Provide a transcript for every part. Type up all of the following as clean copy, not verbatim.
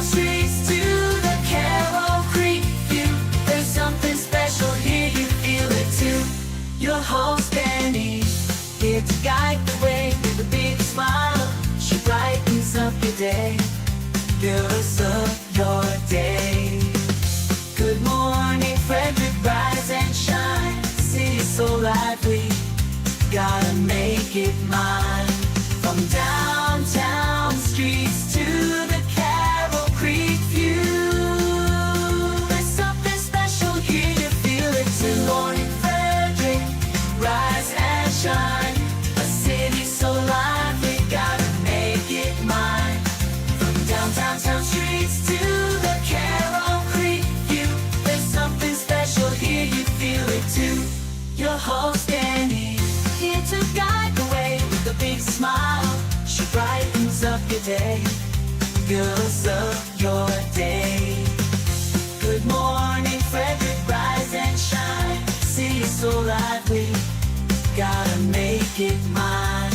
downtown streets to the Carroll Creek view. There's something special here, you feel it too. Your host Dani, here to guide the way with a big smile. She brightens up your day, fills up your day. Good morning, Frederick, rise and shine. City's so lively, gotta make it mine. From downtown streets to the Carroll Creek view. There's something special here, you feel it too. Morning Frederick, rise and shine. A city so lively, gotta make it mine. From downtown streets to the Carroll Creek view. There's something special here, you feel it too. Your host Dani, here to guide the way with a big smile. She brightens up your day, fills up your day. Good morning, Frederick, rise and shine. City's so lively, gotta make it mine.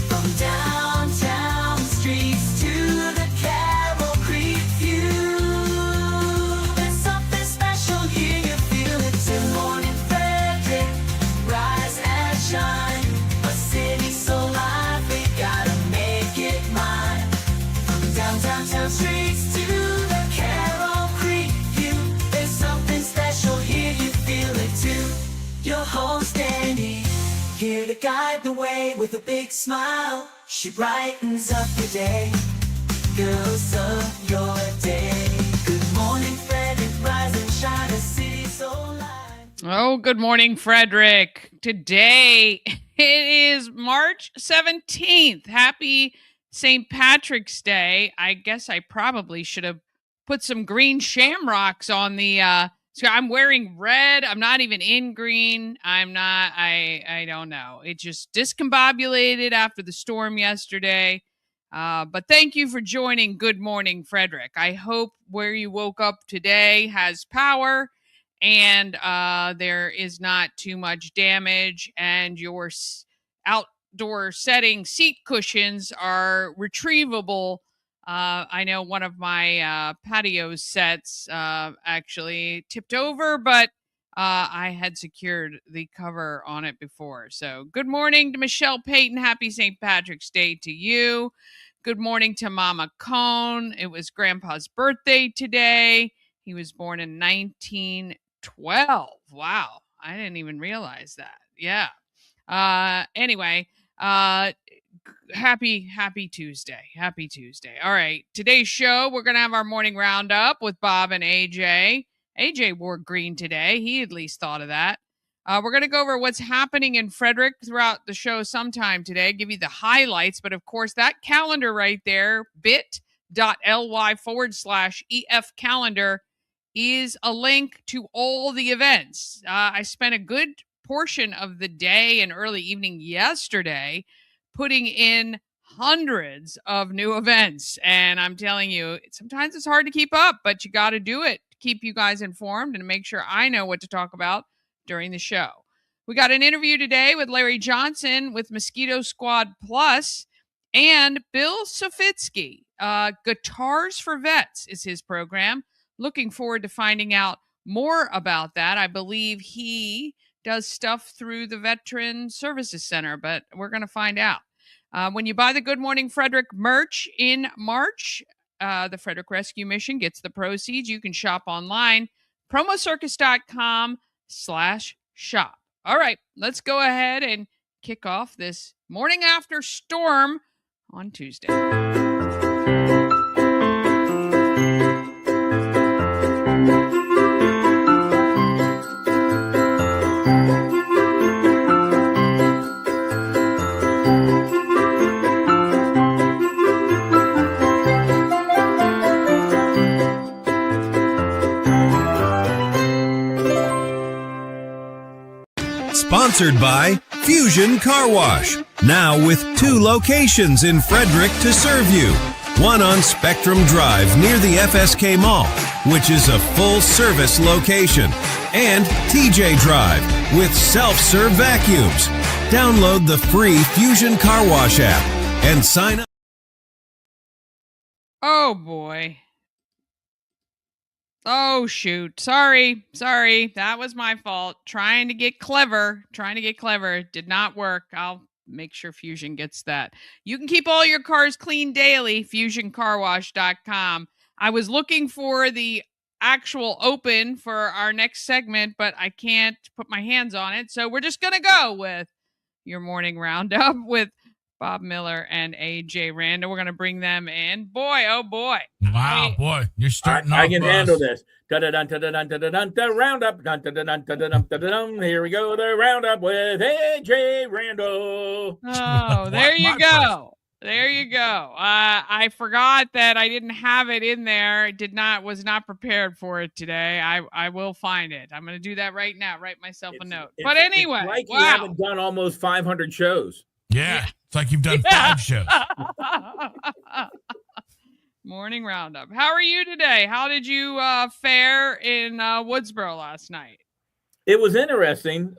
From downtown streets to the Carroll Creek view. There's something special here, you feel it too. Morning, Frederick, rise and shine. A city so lively, gotta make it mine. From downtown streets to the Carroll Creek view. There's something special here, you feel it too. Your host Dani, here to guide the way with a big smile. She brightens up your day, fills up your day. Good morning, Frederick, rise and shine. A city so light. Oh, good morning, Frederick. Today it is March 17th. Happy St. Patrick's Day. I guess I probably should have put some green shamrocks on the so I'm wearing red. I'm not even in green. I don't know. It just discombobulated after the storm yesterday. But thank you for joining Good Morning Frederick. I hope where you woke up today has power and there is not too much damage, and your outdoor setting seat cushions are retrievable. I know one of my patio sets actually tipped over, but I had secured the cover on it before. So good morning to Michelle Payton. Happy St. Patrick's Day to you. Good morning to Mama Cone. It was Grandpa's birthday today. He was born in 1912. Wow. I didn't even realize that. Yeah. Anyway, happy Tuesday. Happy Tuesday. All right. Today's show, we're going to have our morning roundup with Bob and AJ. AJ wore green today. He at least thought of that. We're going to go over what's happening in Frederick throughout the show sometime today, give you the highlights. But of course, that calendar right there, bit.ly/EF calendar, is a link to all the events. I spent a good portion of the day and early evening yesterday putting in hundreds of new events. And I'm telling you, sometimes it's hard to keep up, but you got to do it to keep you guys informed and to make sure I know what to talk about during the show. We got an interview today with Larry Johnson with Mosquito Squad Plus and Bill Sovitsky. Guitars for Vets is his program. Looking forward to finding out more about that. I believe he does stuff through the Veteran Services Center, but we're going to find out. When you buy the Good Morning Frederick merch in March, the Frederick Rescue Mission gets the proceeds. You can shop online, promocircus.com/shop. All right, let's go ahead and kick off this morning after storm on Tuesday. Sponsored by Fusion Car Wash. Now with 2 locations in Frederick to serve you. One on Spectrum Drive near the FSK Mall, which is a full-service location. And TJ Drive with self-serve vacuums. Download the free Fusion Car Wash app and sign up. Oh boy. Oh, shoot. Sorry. That was my fault. Trying to get clever. Did not work. I'll make sure Fusion gets that. You can keep all your cars clean daily. FusionCarWash.com. I was looking for the actual open for our next segment, but I can't put my hands on it. So we're just going to go with your morning roundup with Bob Miller and AJ Randa. We're going to bring them in. Boy, oh boy. Wow, boy. You're starting off. I can boss. handle this. The roundup. Here we go. The roundup with AJ Randall. Oh, there you go. There you go. I forgot that I didn't have it in there. Was not prepared for it today. I will find it. I'm going to do that right now. Write myself a note. But anyway, it's like wow. you haven't done almost 500 shows. Yeah. It's like you've done 5 shows. Morning roundup. How are you today? How did you fare in Woodsboro last night? It was interesting.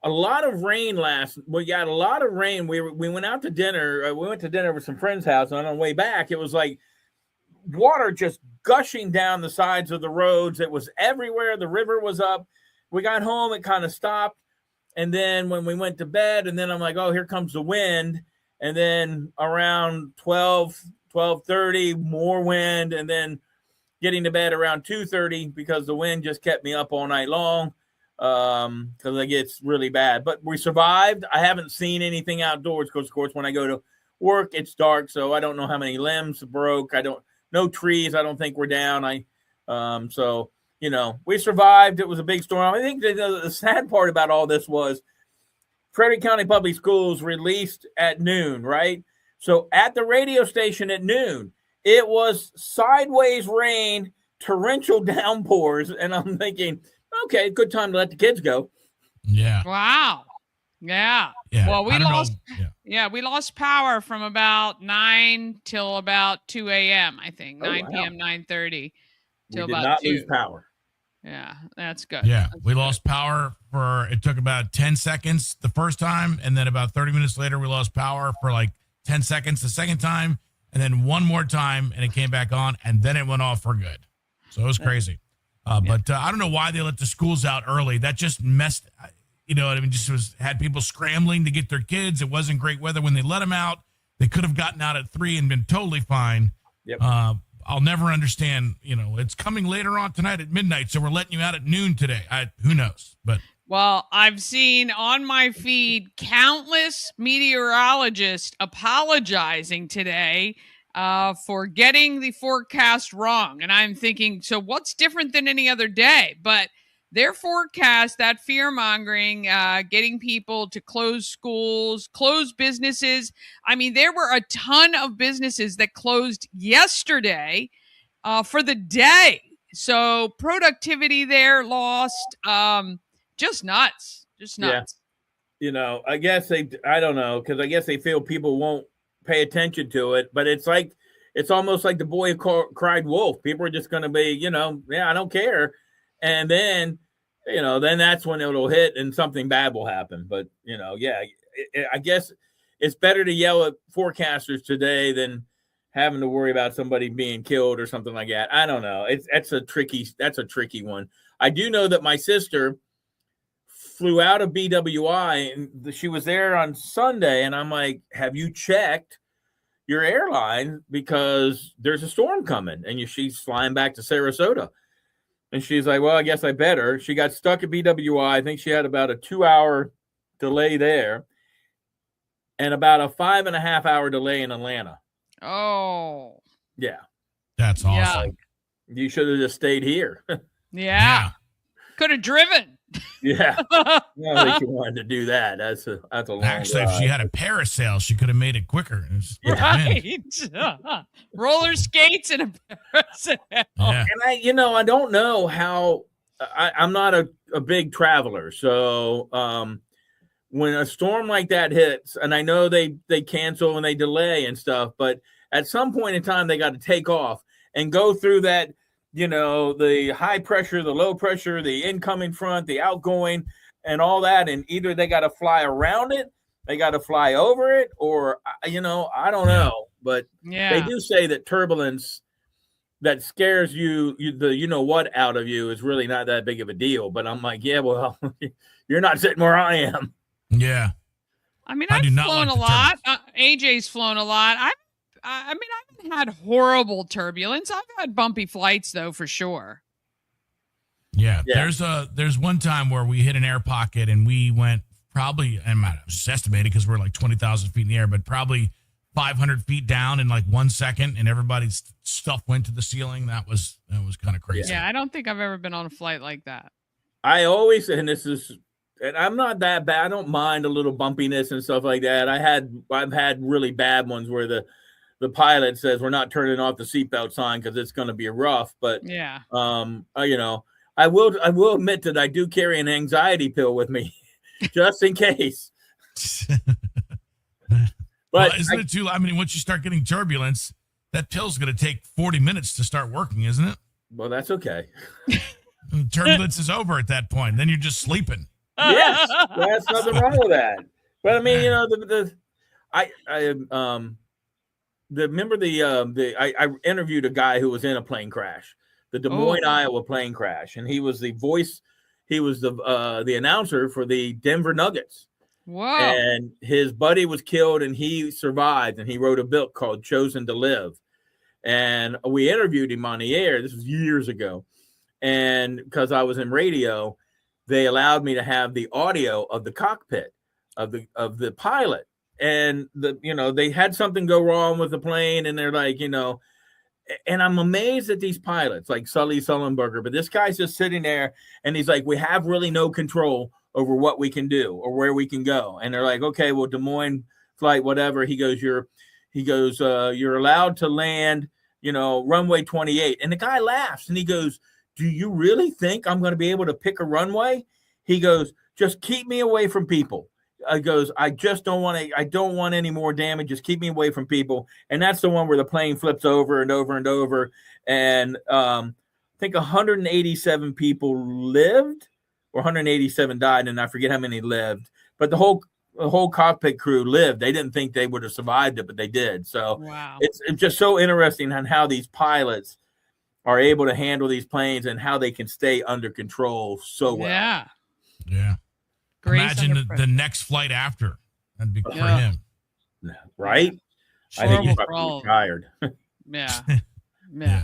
A lot of rain we got a lot of rain. We went out to dinner. We went to dinner with some friends' house, and on the way back, it was like water just gushing down the sides of the roads. It was everywhere. The river was up. We got home, it kind of stopped. And then when we went to bed, and then I'm like, oh, here comes the wind. And then around 12:30, more wind. And then getting to bed around 2:30 because the wind just kept me up all night long. Because it gets really bad, but we survived. I haven't seen anything outdoors because, of course, when I go to work, it's dark, so I don't know how many limbs broke. No trees. I don't think we're down. So we survived. It was a big storm. I think the sad part about all this was Frederick County Public Schools released at noon, right? So at the radio station at noon, it was sideways rain, torrential downpours, and I'm thinking, okay, good time to let the kids go. Yeah. Wow. Yeah. Well, we lost power from about 9 till about 2 a.m. I think 9 p.m. 9:30 till about 2. Lose power. Yeah, that's good. Yeah, we lost power it took about 10 seconds the first time, and then about 30 minutes later, we lost power for like 10 seconds the second time, and then one more time, and it came back on, and then it went off for good. So it was crazy. But I don't know why they let the schools out early. That just messed, had people scrambling to get their kids. It wasn't great weather when they let them out. They could have gotten out at 3 and been totally fine. Yep. I'll never understand, it's coming later on tonight at midnight, so we're letting you out at noon today. Who knows? But well, I've seen on my feed countless meteorologists apologizing today for getting the forecast wrong. And I'm thinking, so what's different than any other day? But their forecast, that fear-mongering, getting people to close schools, close businesses. I mean, there were a ton of businesses that closed yesterday for the day. So productivity there lost. Just nuts. Yeah. I guess I don't know, because I guess they feel people won't pay attention to it, but it's almost like the boy who cried wolf. People are just going to be, I don't care. And then, then that's when it'll hit and something bad will happen. But, I guess it's better to yell at forecasters today than having to worry about somebody being killed or something like that. I don't know. That's a tricky one. I do know that my sister flew out of BWI, and she was there on Sunday, and I'm like, have you checked your airline, because there's a storm coming? And she's flying back to Sarasota. And she's like, well, I guess I better. She got stuck at BWI. I think she had about a 2-hour delay there and about a 5.5-hour delay in Atlanta. Oh. Yeah. That's awesome. Yeah. You should have just stayed here. Yeah. Could have driven. Yeah. I don't think you wanted to do that. That's a long Actually, drive. if she had a parasail, she could have made it quicker. Right. Roller skates and a parasail. Yeah. And I don't know how. I'm not a big traveler, so when a storm like that hits, and I know they cancel and they delay and stuff, but at some point in time they got to take off and go through that. The high pressure, the low pressure, the incoming front, the outgoing, and all that. And either they got to fly around it, they got to fly over it, or, I don't know. But they do say that turbulence that scares you know what out of you is really not that big of a deal. But I'm like, yeah, well, you're not sitting where I am. Yeah. I mean, I I've do not flown like a the lot. AJ's flown a lot. I mean, I haven't had horrible turbulence. I've had bumpy flights though, for sure. Yeah. Yeah. There's one time where we hit an air pocket and we went probably, I'm just estimated because we're like 20,000 feet in the air, but probably 500 feet down in like 1 second, and everybody's stuff went to the ceiling. That was kind of crazy. Yeah, I don't think I've ever been on a flight like that. I always, and I'm not that bad. I don't mind a little bumpiness and stuff like that. I've had really bad ones where the pilot says we're not turning off the seatbelt sign because it's going to be rough. But Yeah. you know, I will admit that I do carry an anxiety pill with me just in case. But well, isn't it too? I mean, once you start getting turbulence, that pill's going to take 40 minutes to start working, isn't it? Well, that's okay. Turbulence is over at that point. Then you're just sleeping. Yes, there's nothing wrong with that. But I mean, you know, I interviewed a guy who was in a plane crash, the Des Moines, Iowa plane crash, and he was the voice. He was the announcer for the Denver Nuggets. Whoa. And his buddy was killed and he survived, and he wrote a book called Chosen to Live. And we interviewed him on the air. This was years ago. And because I was in radio, they allowed me to have the audio of the cockpit of the pilot. And they had something go wrong with the plane, and they're like, and I'm amazed at these pilots like Sully Sullenberger, but this guy's just sitting there and he's like, we have really no control over what we can do or where we can go. And they're like, okay, well, Des Moines flight, whatever. He goes, you're allowed to land, runway 28. And the guy laughs and he goes, do you really think I'm going to be able to pick a runway? He goes, just keep me away from people. I goes, I don't want any more damage. Just keep me away from people. And that's the one where the plane flips over and over and over. And I think 187 people lived, or 187 died, and I forget how many lived. But the whole cockpit crew lived. They didn't think they would have survived it, but they did. So wow. It's just so interesting on how these pilots are able to handle these planes and how they can stay under control so well. Yeah. Yeah. Imagine the next flight after. That'd be for him. Right? I think he's probably retired. Yeah. Yeah.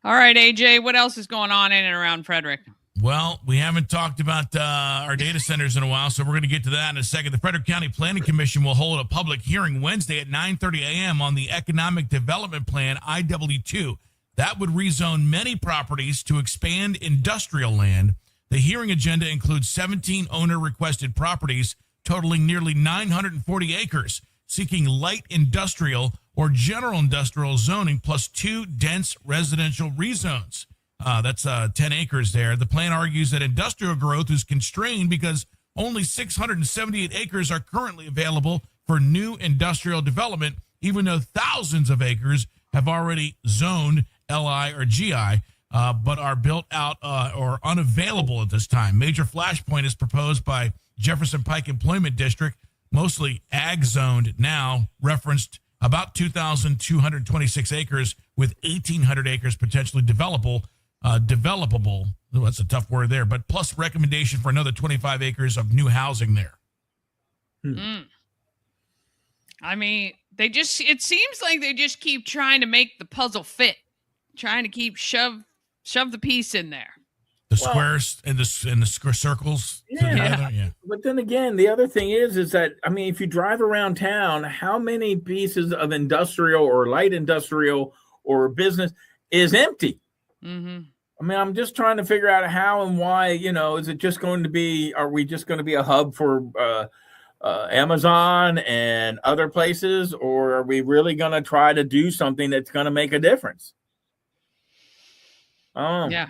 All right, AJ, what else is going on in and around Frederick? Well, we haven't talked about our data centers in a while, so we're going to get to that in a second. The Frederick County Planning Commission will hold a public hearing Wednesday at 9:30 a.m. on the Economic Development Plan, IW2. That would rezone many properties to expand industrial land. The hearing agenda includes 17 owner-requested properties totaling nearly 940 acres, seeking light industrial or general industrial zoning plus 2 dense residential rezones. That's 10 acres there. The plan argues that industrial growth is constrained because only 678 acres are currently available for new industrial development, even though thousands of acres have already zoned LI or GI, but are built out or unavailable at this time. Major flashpoint is proposed by Jefferson Pike Employment District, mostly ag zoned now, referenced about 2,226 acres with 1,800 acres potentially developable. That's a tough word there, but plus recommendation for another 25 acres of new housing there. I mean, it seems like they just keep trying to make the puzzle fit, trying to keep shove the piece in there. The squares and the circles. Yeah. Yeah. But then again, the other thing is that, I mean, if you drive around town, how many pieces of industrial or light industrial or business is empty? Mm-hmm. I mean, I'm just trying to figure out how and why, is it just going to be, are we just going to be a hub for Amazon and other places, or are we really going to try to do something that's going to make a difference? Yeah.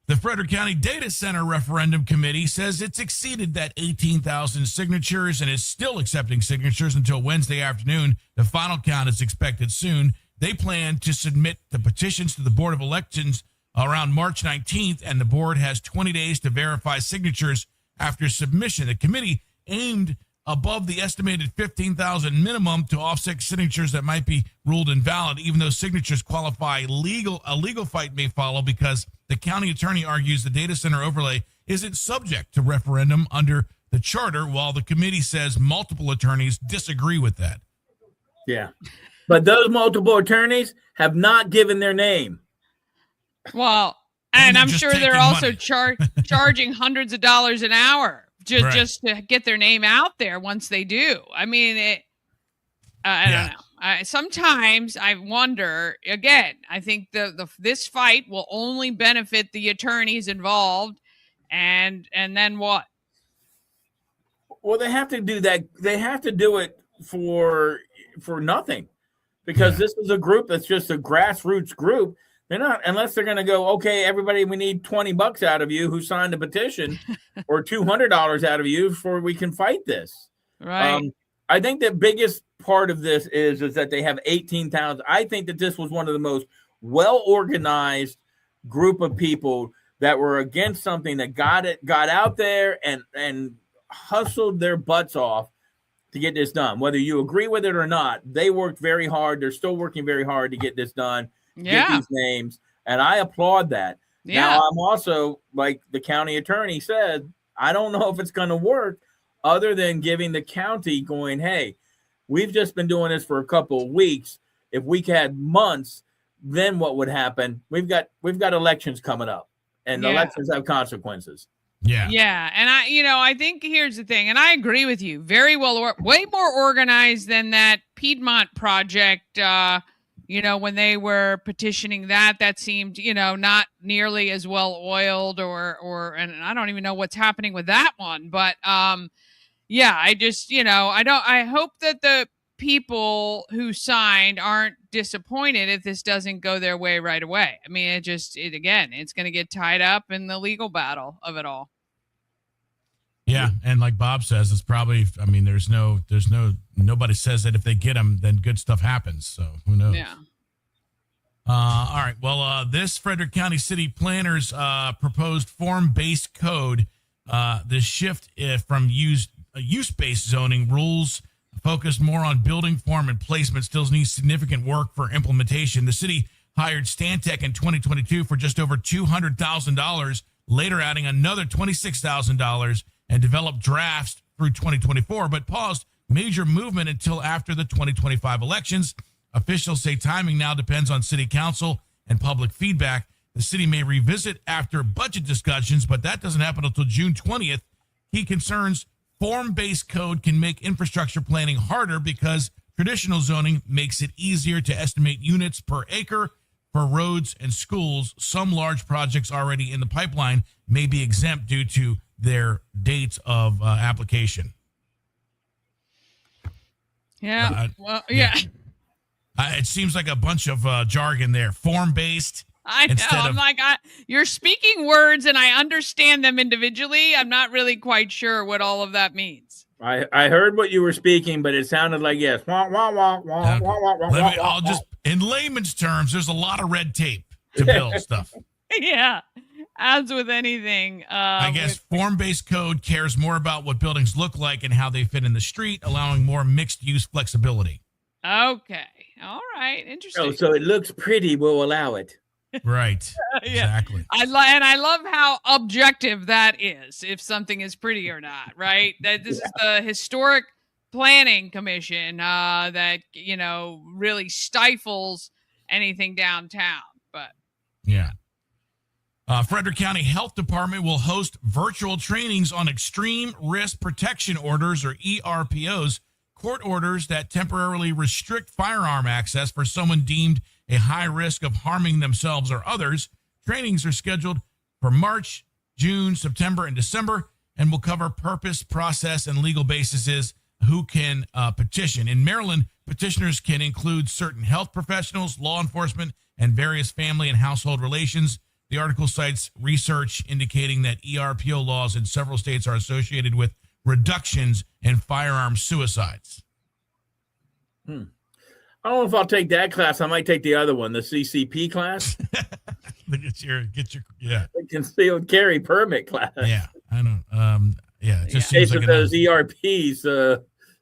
The Frederick County Data Center Referendum Committee says it's exceeded that 18,000 signatures and is still accepting signatures until Wednesday afternoon. The final count is expected soon. They plan to submit the petitions to the Board of Elections around March 19th, and the board has 20 days to verify signatures after submission. The committee aimed above the estimated 15,000 minimum to offset signatures that might be ruled invalid, even though signatures qualify a legal fight may follow because the county attorney argues the data center overlay isn't subject to referendum under the charter, while the committee says multiple attorneys disagree with that. Yeah. But those multiple attorneys have not given their name. Well, and I'm just sure they're taking also money. charging hundreds of dollars an hour just, Right. just to get their name out there once they do. I mean, I don't know. Sometimes I wonder, again, I think this fight will only benefit the attorneys involved. And then what? Well, they have to do that. They have to do it for nothing, because this is a group that's just a grassroots group. They're not, unless they're going to go, okay, everybody, we need $20 out of you who signed a petition or $200 out of you before we can fight this. Right. I think the biggest part of this is that they have 18,000. I think that this was one of the most well-organized group of people that were against something that got out there and hustled their butts off to get this done. Whether you agree with it or not, they worked very hard. They're still working very hard to get this done. Get these names, and I applaud that. Yeah. Now, I'm also, like the county attorney said, I don't know if it's going to work other than giving the county going, hey, we've just been doing this for a couple of weeks. If we had months, then what would happen? We've got elections coming up, and elections have consequences. Yeah. Yeah. And I think here's the thing, and I agree with you. Very well, way more organized than that Piedmont project. When they were petitioning that seemed, not nearly as well oiled and I don't even know what's happening with that one. But I just, I hope that the people who signed aren't disappointed if this doesn't go their way right away. I mean, it's going to get tied up in the legal battle of it all. Yeah, and like Bob says, it's probably, nobody says that if they get them, then good stuff happens. So who knows? Yeah. All right. Well, this Frederick County City Planners proposed form-based code. The shift from use-based zoning rules focused more on building form and placement still needs significant work for implementation. The city hired Stantec in 2022 for just over $200,000, later adding another $26,000 and developed drafts through 2024, but paused major movement until after the 2025 elections. Officials say timing now depends on city council and public feedback. The city may revisit after budget discussions, but that doesn't happen until June 20th. Key concerns: form-based code can make infrastructure planning harder because traditional zoning makes it easier to estimate units per acre for roads and schools. Some large projects already in the pipeline may be exempt due to their dates of application. Yeah. It seems like a bunch of jargon there. Form-based. I know. You're speaking words and I understand them individually. I'm not really quite sure what all of that means. I heard what you were speaking, but it sounded like yes. I'll just, in layman's terms, there's a lot of red tape to build stuff. Yeah. As with anything. I guess form-based code cares more about what buildings look like and how they fit in the street, allowing more mixed-use flexibility. Okay. All right. Interesting. Oh, so it looks pretty, we'll allow it. Right. Exactly. I love how objective that is, if something is pretty or not, right? That this is the Historic Planning Commission that, really stifles anything downtown. But yeah. Frederick County Health Department will host virtual trainings on extreme risk protection orders, or ERPOs, court orders that temporarily restrict firearm access for someone deemed a high risk of harming themselves or others. Trainings are scheduled for March, June, September, and December, and will cover purpose, process, and legal bases who can petition. In Maryland, petitioners can include certain health professionals, law enforcement, and various family and household relations. The article cites research indicating that ERPO laws in several states are associated with reductions in firearm suicides. I don't know if I'll take that class. I might take the other one, the CCP class. Get your The concealed carry permit class. Yeah, I don't. Yeah, it just Case seems like of those ERPs.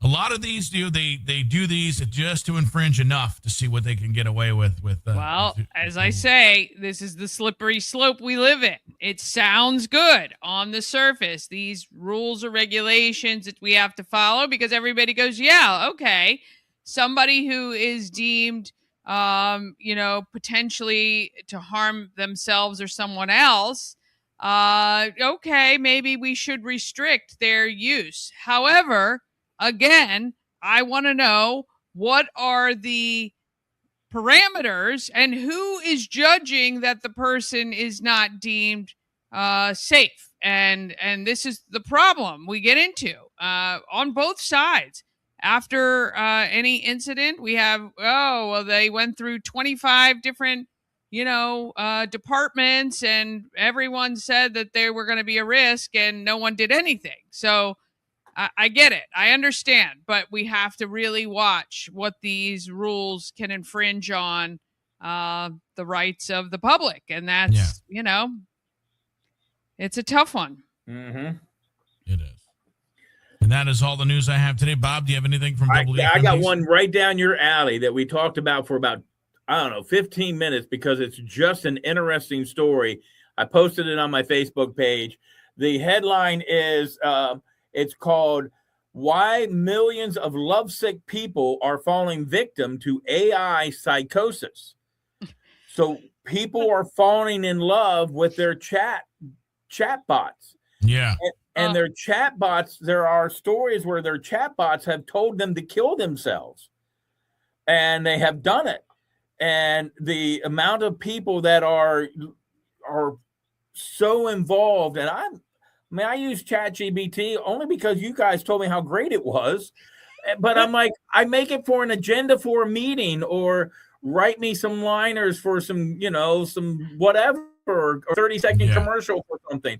a lot of these they do these just to infringe enough to see what they can get away with. Well, as I say, this is the slippery slope we live in. It sounds good on the surface. These rules or regulations that we have to follow because everybody goes, yeah, okay. Somebody who is deemed, potentially to harm themselves or someone else, okay, maybe we should restrict their use. However, again, I want to know what are the parameters and who is judging that the person is not deemed safe. And this is the problem we get into on both sides. After any incident, we have, they went through 25 different departments, and everyone said that they were going to be a risk, and no one did anything. So I get it. I understand, but we have to really watch what these rules can infringe on the rights of the public. And that's, it's a tough one. Mm-hmm. It is. And that is all the news I have today. Bob, do you have anything from WFMD? I got one right down your alley that we talked about for about, 15 minutes because it's just an interesting story. I posted it on my Facebook page. The headline is... it's called Why Millions of Lovesick People Are Falling Victim to AI Psychosis. So people are falling in love with their chat bots. Yeah. And their chat bots, there are stories where their chat bots have told them to kill themselves. And they have done it. And the amount of people that are so involved, and I use ChatGPT only because you guys told me how great it was. But I'm like, I make it for an agenda for a meeting or write me some liners for some, some whatever, or 30-second commercial for something.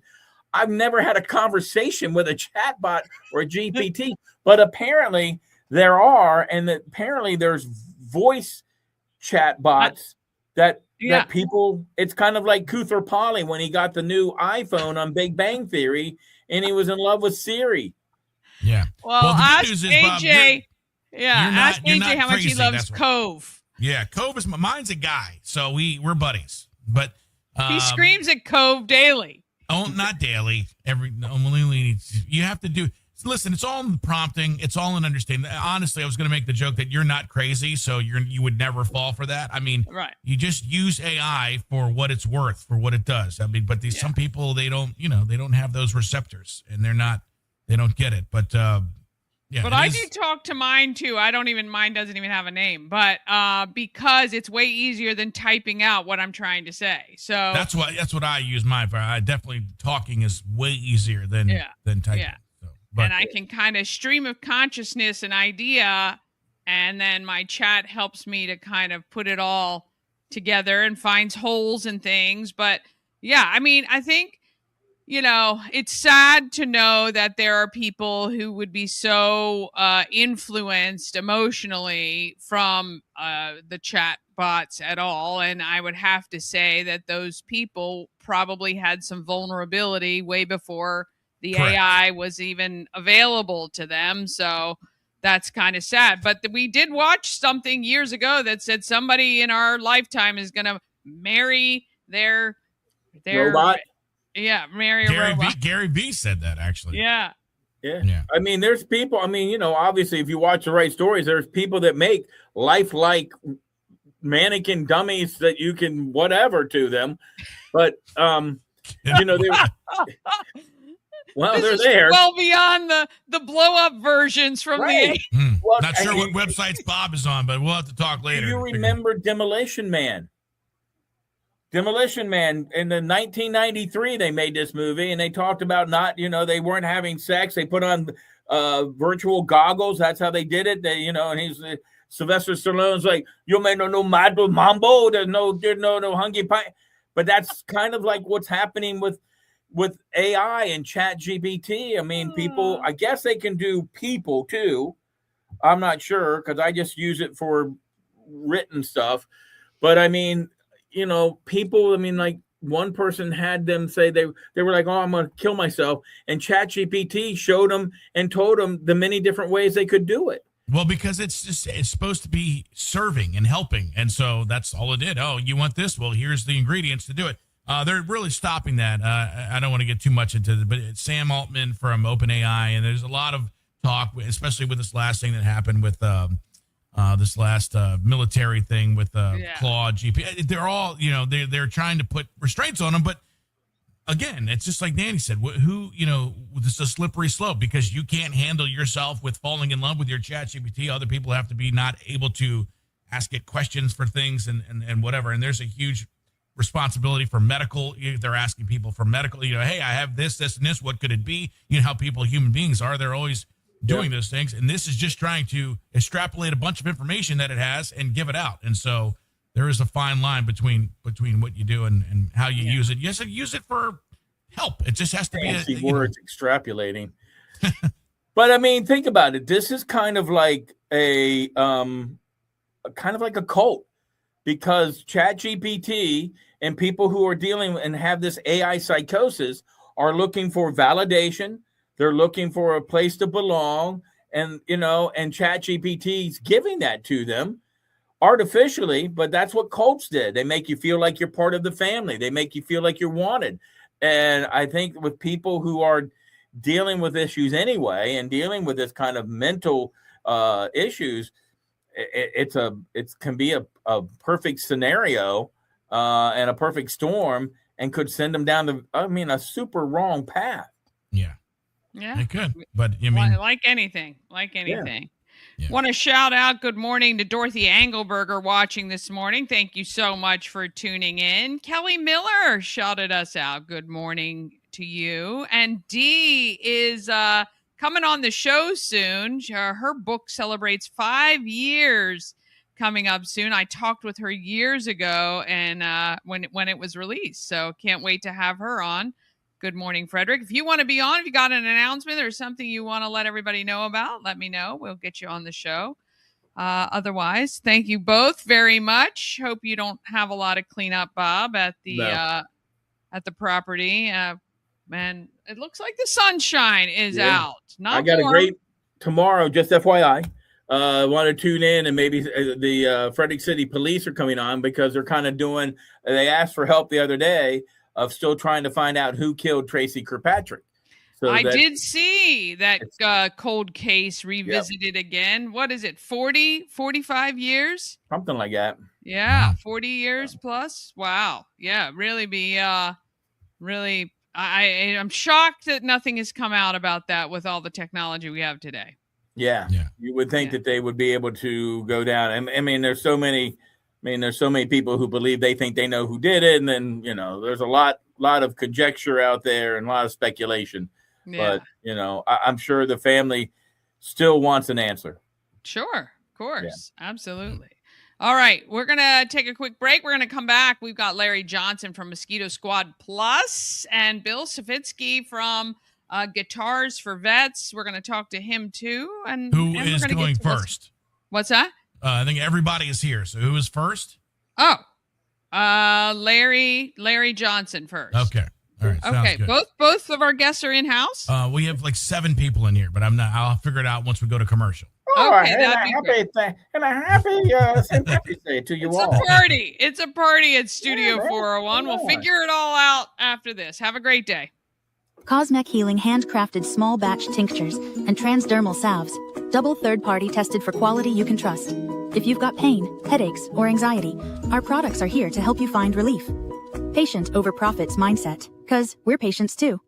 I've never had a conversation with a chatbot or a GPT, but apparently there are, and apparently there's voice chatbots that people, it's kind of like Cooper Polly when he got the new iPhone on Big Bang Theory and he was in love with Siri. Yeah. Well, ask is, AJ. Bob, ask AJ how much he crazy, loves Cove. Yeah, Cove is mine's a guy, so we're buddies. But he screams at Cove daily. Oh, not daily. You have to do. Listen, it's all in the prompting. It's all in understanding. Honestly, I was going to make the joke that you're not crazy, so you would never fall for that. I mean, right. You just use AI for what it's worth, for what it does. I mean, but some people, they don't have those receptors, and they don't get it. But But I do talk to mine too. Mine doesn't even have a name, but because it's way easier than typing out what I'm trying to say. So that's what I use mine for. I definitely talking is way easier than typing. Yeah. And I can kind of stream of consciousness an idea, and then my chat helps me to kind of put it all together and finds holes and things. But yeah, I mean, I think, it's sad to know that there are people who would be so influenced emotionally from the chat bots at all. And I would have to say that those people probably had some vulnerability way before the Correct. AI was even available to them. So that's kind of sad. But we did watch something years ago that said somebody in our lifetime is going to marry their robot. Yeah, marry a robot. Gary V said that, actually. Yeah. I mean, there's people, obviously if you watch the right stories, there's people that make lifelike mannequin dummies that you can whatever to them. But, they well, they're there. Well beyond the blow up versions from the. Well, not sure what websites Bob is on, but we'll have to talk later. Do you remember Demolition Man? Demolition Man in the 1993, they made this movie and they talked about they weren't having sex. They put on virtual goggles. That's how they did it. And he's Sylvester Stallone's like, you may no Mado Mambo. There's no hungy pie. But that's kind of like what's happening with AI and ChatGPT. I mean, people, I guess they can do people too. I'm not sure because I just use it for written stuff. But I mean, people, like one person had them say they were like, oh, I'm going to kill myself. And ChatGPT showed them and told them the many different ways they could do it. Well, because it's supposed to be serving and helping. And so that's all it did. Oh, you want this? Well, here's the ingredients to do it. They're really stopping that. I don't want to get too much into it, but it's Sam Altman from OpenAI. And there's a lot of talk, especially with this last thing that happened with this last military thing with Claude GP. They're all, they're trying to put restraints on them. But again, it's just like Dani said, this is a slippery slope because you can't handle yourself with falling in love with your ChatGPT. Other people have to be not able to ask it questions for things and whatever. And there's a huge responsibility for medical. They're asking people for medical, hey, I have this, and this. What could it be? You know how human beings are. They're always doing those things. And this is just trying to extrapolate a bunch of information that it has and give it out. And so there is a fine line between what you do and how you use it. You have to use it for help. It just has to be words extrapolating. But I mean, think about it. This is kind of like a cult, because ChatGPT and people who are dealing and have this AI psychosis are looking for validation. They're looking for a place to belong, and ChatGPT is giving that to them artificially, but that's what cults did. They make you feel like you're part of the family. They make you feel like you're wanted. And I think with people who are dealing with issues anyway and dealing with this kind of mental issues, it can be a perfect scenario and a perfect storm, and could send them down a super wrong path. Yeah, it could. But like anything. Yeah. Want to shout out good morning to Dorothy Engelberger watching this morning. Thank you so much for tuning in. Kelly Miller shouted us out. Good morning to you. And Dee is coming on the show soon. Her book celebrates 5 years coming up soon. I talked with her years ago and when it was released. So can't wait to have her on. Good morning, Frederick. If you want to be on, if you got an announcement or something you want to let everybody know about, let me know. We'll get you on the show. Otherwise, thank you both very much. Hope you don't have a lot of cleanup, Bob, at the property. Man, it looks like the sunshine is out. I got warm. A great tomorrow, just FYI. Want to tune in, and maybe the Frederick City Police are coming on because they're kind of they asked for help the other day of still trying to find out who killed Tracy Kirkpatrick. So I did see that cold case revisited again. What is it, 45 years? Something like that. Yeah, 40 years plus. Wow. Yeah, really I'm shocked that nothing has come out about that with all the technology we have today. Yeah. You would think that they would be able to go down. I mean, there's so many people who believe they think they know who did it. And then, there's a lot of conjecture out there and a lot of speculation. Yeah. But, I'm sure the family still wants an answer. Sure. Of course. Yeah. Absolutely. All right. We're going to take a quick break. We're going to come back. We've got Larry Johnson from Mosquito Squad Plus and Bill Sovitsky from Guitars for Vets. We're going to talk to him too. And who is going first? What's that? I think everybody is here. So who is first? Oh, Larry Johnson first. Okay. All right. Okay. Good. Both of our guests are in house. We have like 7 people in here, but I'll figure it out once we go to commercial. Okay. And a happy St. Patrick's Day to you all. It's a party at Studio 401. We'll figure it all out after this. Have a great day. Cosmec Healing handcrafted small batch tinctures and transdermal salves, double third-party tested for quality you can trust. If you've got pain, headaches, or anxiety, our products are here to help you find relief. Patient over profits mindset, 'cause we're patients too.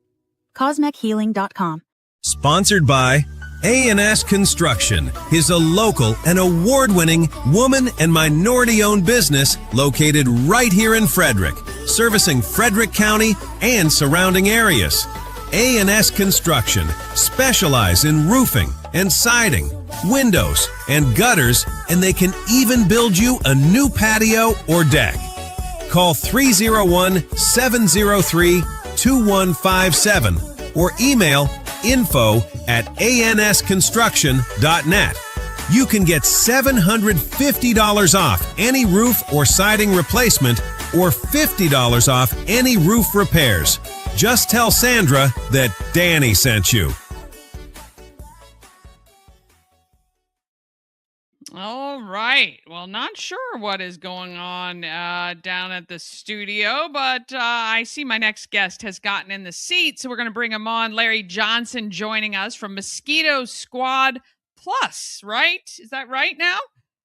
CosmecHealing.com. Sponsored by A&S Construction is a local and award-winning woman and minority-owned business located right here in Frederick, servicing Frederick County and surrounding areas. A&S Construction specialize in roofing and siding, windows, and gutters, and they can even build you a new patio or deck. Call 301-703-2157 or email info@ansconstruction.net. You can get $750 off any roof or siding replacement or $50 off any roof repairs. Just tell Sandra that Dani sent you. All right. Well, not sure what is going on down at the studio, but I see my next guest has gotten in the seat, so we're going to bring him on. Larry Johnson joining us from Mosquito Squad Plus, right? Is that right now?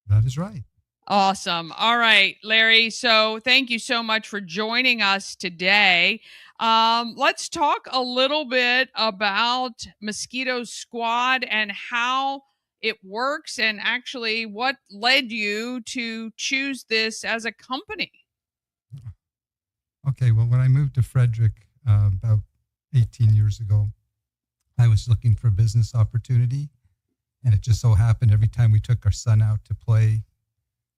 That is right. Awesome. All right, Larry. So thank you so much for joining us today. Let's talk a little bit about Mosquito Squad and how it works, and actually what led you to choose this as a company. Okay, well, when I moved to Frederick about 18 years ago, I was looking for a business opportunity, and it just so happened every time we took our son out to play,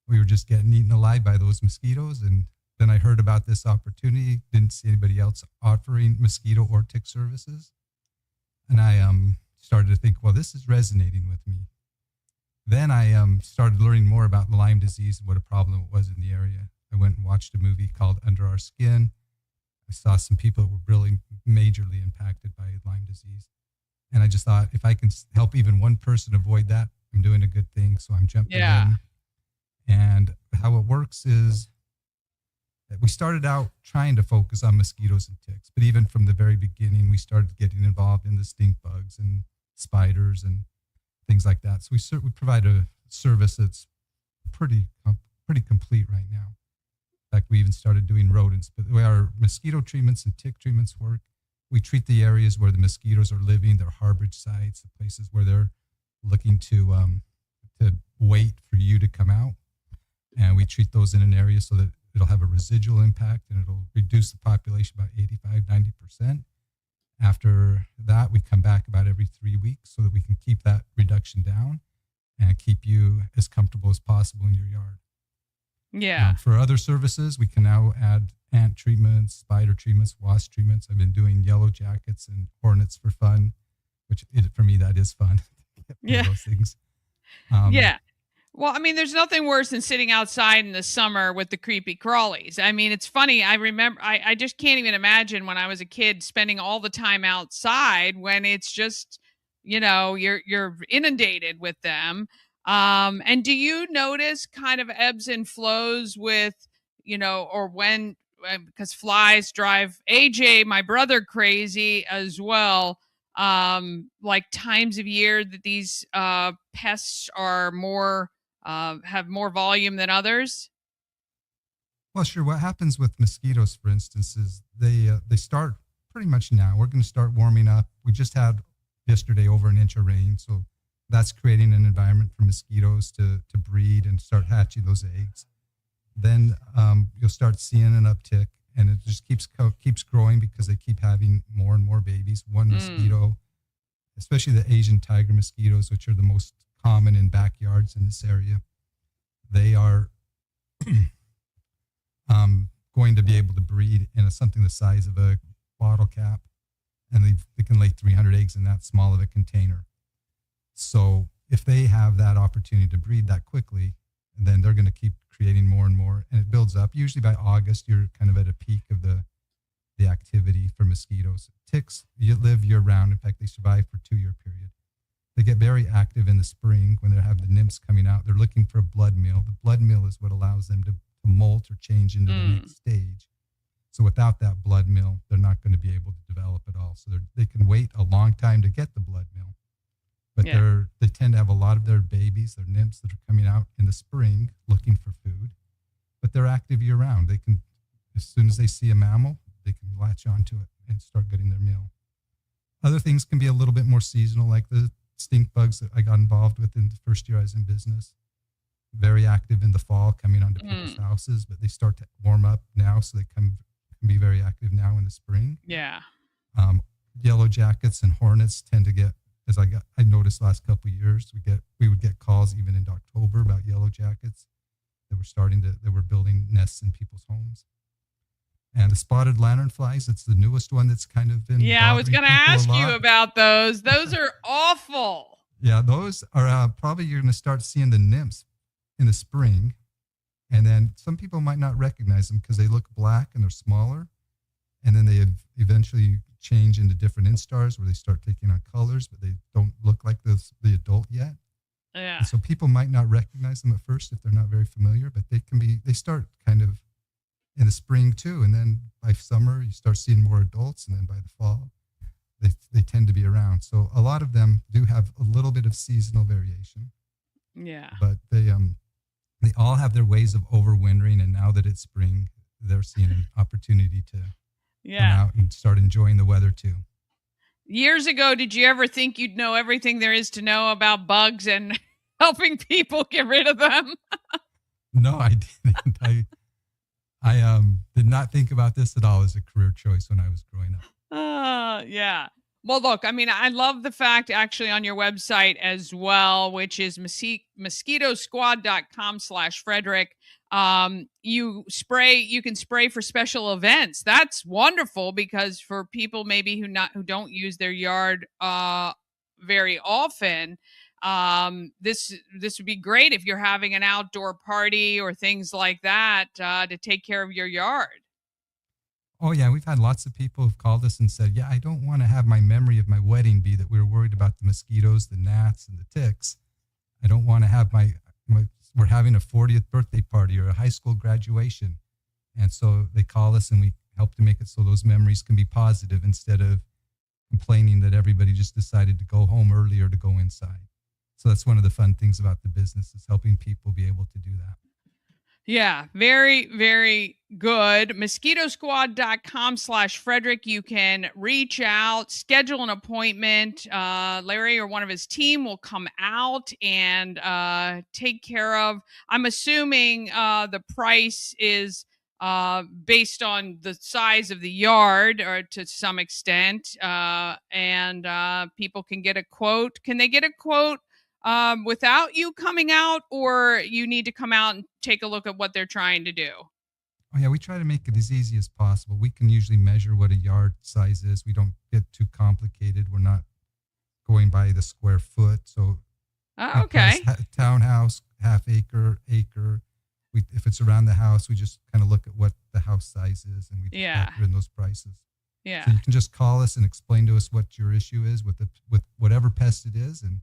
we were just getting eaten alive by those mosquitoes. And then I heard about this opportunity, didn't see anybody else offering mosquito or tick services. And I started to think, well, this is resonating with me. Then I started learning more about Lyme disease and what a problem it was in the area. I went and watched a movie called Under Our Skin. I saw some people that were really majorly impacted by Lyme disease. And I just thought, if I can help even one person avoid that, I'm doing a good thing. So I'm jumping in. And how it works is that we started out trying to focus on mosquitoes and ticks. But even from the very beginning, we started getting involved in the stink bugs and spiders and things like that. So we provide a service that's pretty complete right now. In fact, we even started doing rodents. But the way our mosquito treatments and tick treatments work, we treat the areas where the mosquitoes are living, their harborage sites, the places where they're looking to wait for you to come out. And we treat those in an area so that it'll have a residual impact and it'll reduce the population by 85-90%. After that, we come back about every 3 weeks so that we can keep that reduction down and keep you as comfortable as possible in your yard. Yeah. For other services, we can now add ant treatments, spider treatments, wasp treatments. I've been doing yellow jackets and hornets for fun, which for me, that is fun. Yeah. Those things. Yeah. Well, I mean, there's nothing worse than sitting outside in the summer with the creepy crawlies. I mean, it's funny. I remember, I just can't even imagine when I was a kid spending all the time outside when it's just, you're inundated with them. And do you notice kind of ebbs and flows with, or when, because flies drive AJ, my brother, crazy as well. Like times of year that these pests are more have more volume than others? Well, sure. What happens with mosquitoes, for instance, is they start pretty much now. We're going to start warming up. We just had yesterday over an inch of rain, so that's creating an environment for mosquitoes to breed and start hatching those eggs. Then you'll start seeing an uptick, and it just keeps growing because they keep having more and more babies. One mosquito, especially the Asian tiger mosquitoes, which are the most common in backyards in this area, they are going to be able to breed in something the size of a bottle cap, and they can lay 300 eggs in that small of a container. So if they have that opportunity to breed that quickly, then they're going to keep creating more and more, and it builds up. Usually by August, you're kind of at a peak of the activity for mosquitoes. Ticks, you live year round. In fact, they survive for a 2-year period. They get very active in the spring when they have the nymphs coming out. They're looking for a blood meal. The blood meal is what allows them to molt or change into the next stage. So without that blood meal, they're not going to be able to develop at all. So they can wait a long time to get the blood meal. But they tend to have a lot of their babies, their nymphs that are coming out in the spring looking for food. But they're active year round. They can, as soon as they see a mammal, they can latch onto it and start getting their meal. Other things can be a little bit more seasonal, like the stink bugs that I got involved with in the first year I was in business. Very active in the fall, coming onto people's houses, but they start to warm up now, so they can be very active now in the spring. Yeah. Yellow jackets and hornets tend to get, as I noticed last couple of years, we would get calls even in October about yellow jackets that were building nests in people's homes. And the spotted lanternflies, it's the newest one that's kind of been. Yeah, I was going to ask you about those. Those are awful. Yeah, those are probably you're going to start seeing the nymphs in the spring, And then some people might not recognize them because they look black and they're smaller. And then they eventually change into different instars where they start taking on colors, but they don't look like the adult yet. Yeah. And so people might not recognize them at first if they're not very familiar, but they start kind of in the spring too. And then by summer, you start seeing more adults. And then by the fall, they tend to be around. So a lot of them do have a little bit of seasonal variation. Yeah. But they all have their ways of overwintering. And now that it's spring, they're seeing an opportunity to come out and start enjoying the weather too. Years ago, did you ever think you'd know everything there is to know about bugs and helping people get rid of them? No, I didn't. I did not think about this at all as a career choice when I was growing up. Yeah. Well, look, I mean, I love the fact actually on your website as well, which is mosquitosquad.com/Frederick. You can spray for special events. That's wonderful because for people maybe who don't use their yard very often, this would be great if you're having an outdoor party or things like that to take care of your yard. Oh yeah, we've had lots of people who've called us and said, yeah, I don't want to have my memory of my wedding be that we were worried about the mosquitoes, the gnats, and the ticks. I don't want to have we're having a 40th birthday party or a high school graduation. And so they call us and we help to make it so those memories can be positive instead of complaining that everybody just decided to go home early or to go inside. So that's one of the fun things about the business is helping people be able to do that. Yeah, very, very good. Mosquitosquad.com/Frederick. You can reach out, schedule an appointment. Larry or one of his team will come out and take care of. I'm assuming the price is based on the size of the yard or to some extent. And people can get a quote. Can they get a quote without you coming out, or you need to come out and take a look at what they're trying to do? Oh yeah, we try to make it as easy as possible. We can usually measure what a yard size is. We don't get too complicated. We're not going by the square foot. So okay. Townhouse, half acre. If it's around the house, we just kind of look at what the house size is and we factor in those prices. Yeah. So you can just call us and explain to us what your issue is with whatever pest it is, and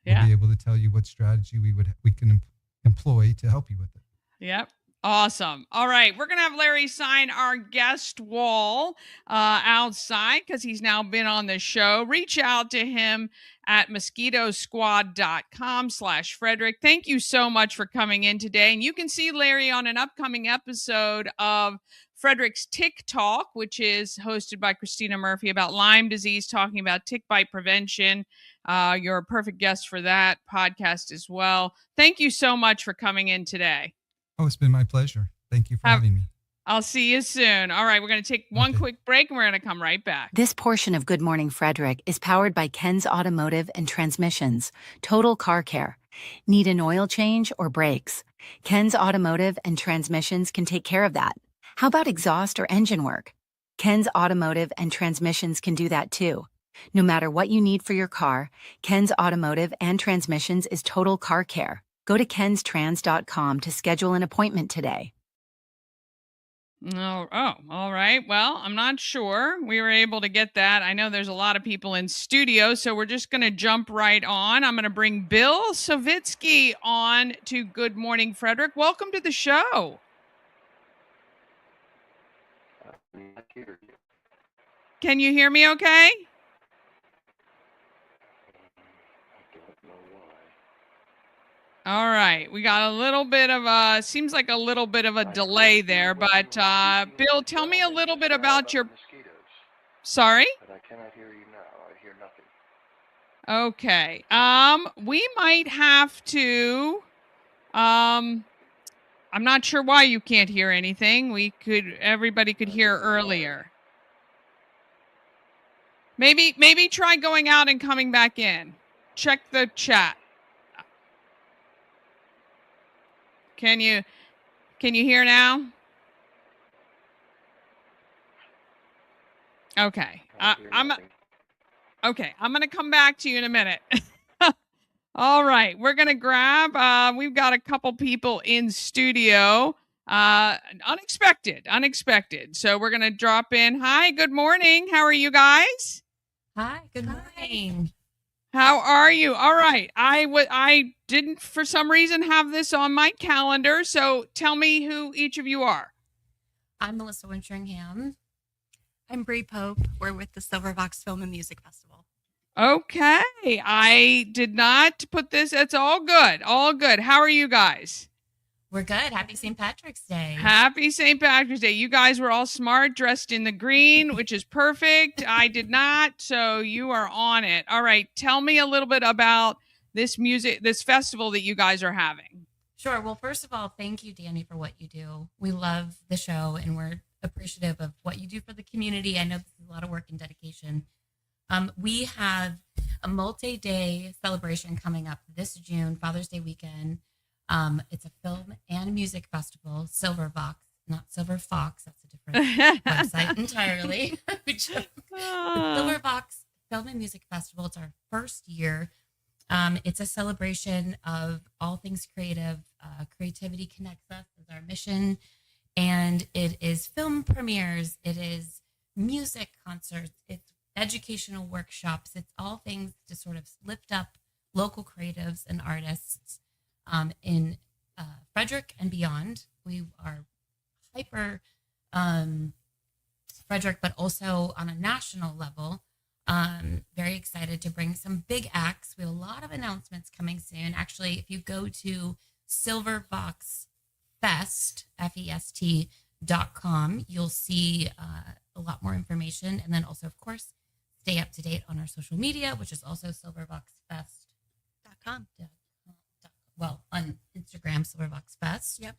we'll be able to tell you what strategy we can employ to help you with it. Yep. Awesome. All right. We're going to have Larry sign our guest wall outside because he's now been on the show. Reach out to him at mosquitosquad.com/Frederick. Thank you so much for coming in today. And you can see Larry on an upcoming episode of Frederick's Tick Talk, which is hosted by Christina Murphy about Lyme disease, talking about tick bite prevention. You're a perfect guest for that podcast as well. Thank you so much for coming in today. Oh, it's been my pleasure. Thank you for having me. I'll see you soon. All right, we're going to take one quick break and we're going to come right back. This portion of Good Morning Frederick is powered by Ken's Automotive and Transmissions, Total Car Care. Need an oil change or brakes? Ken's Automotive and Transmissions can take care of that. How about exhaust or engine work? Ken's Automotive and Transmissions can do that too. No matter what you need for your car, Ken's Automotive and Transmissions is Total Car Care. Go to kenstrans.com to schedule an appointment today. Oh, all right. Well, I'm not sure we were able to get that. I know there's a lot of people in studio, so we're just going to jump right on. I'm going to bring Bill Sovitsky on to Good Morning Frederick. Welcome to the show. Can you hear me okay? All right. We got a little bit of seems like a little bit of a delay there, but Bill, tell me a little bit about your mosquitoes. Sorry? But I cannot hear you now. I hear nothing. Okay. We might have to I'm not sure why you can't hear anything. Everybody could hear earlier. Maybe try going out and coming back in. Check the chat. Can you hear now? Okay. I'm going to come back to you in a minute. All right, we're gonna grab. We've got a couple people in studio. Unexpected. So we're gonna drop in. Hi, good morning. How are you guys? Hi, good morning. How are you? All right. I didn't for some reason have this on my calendar. So tell me who each of you are. I'm Melissa Winteringham. I'm Bree Pope. We're with the Silver Fox Film and Music Festival. Okay. I did not put this. It's all good. All good. How are you guys? We're good. Happy St. Patrick's Day. Happy St. Patrick's Day. You guys were all smart, dressed in the green, which is perfect. I did not, so you are on it. All right. Tell me a little bit about this festival that you guys are having. Sure. Well, first of all, thank you, Dani, for what you do. We love the show and we're appreciative of what you do for the community. I know this is a lot of work and dedication. We have a multi-day celebration coming up this June, Father's Day weekend. It's a film and music festival, Silver Fox, not Silver Fox. That's a different website entirely. The Silver Fox Film and Music Festival. It's our first year. It's a celebration of all things creative. Creativity connects us is our mission. And it is film premieres. It is music concerts. It's educational workshops. It's all things to sort of lift up local creatives and artists in Frederick and beyond. We are hyper Frederick, but also on a national level. Very excited to bring some big acts. We have a lot of announcements coming soon. Actually, if you go to Silver Fox Fest, FEST.com, you'll see a lot more information. And then also, of course, stay up to date on our social media, which is also silverfoxfest.com. Well, on Instagram, Silverfox Fest. Yep.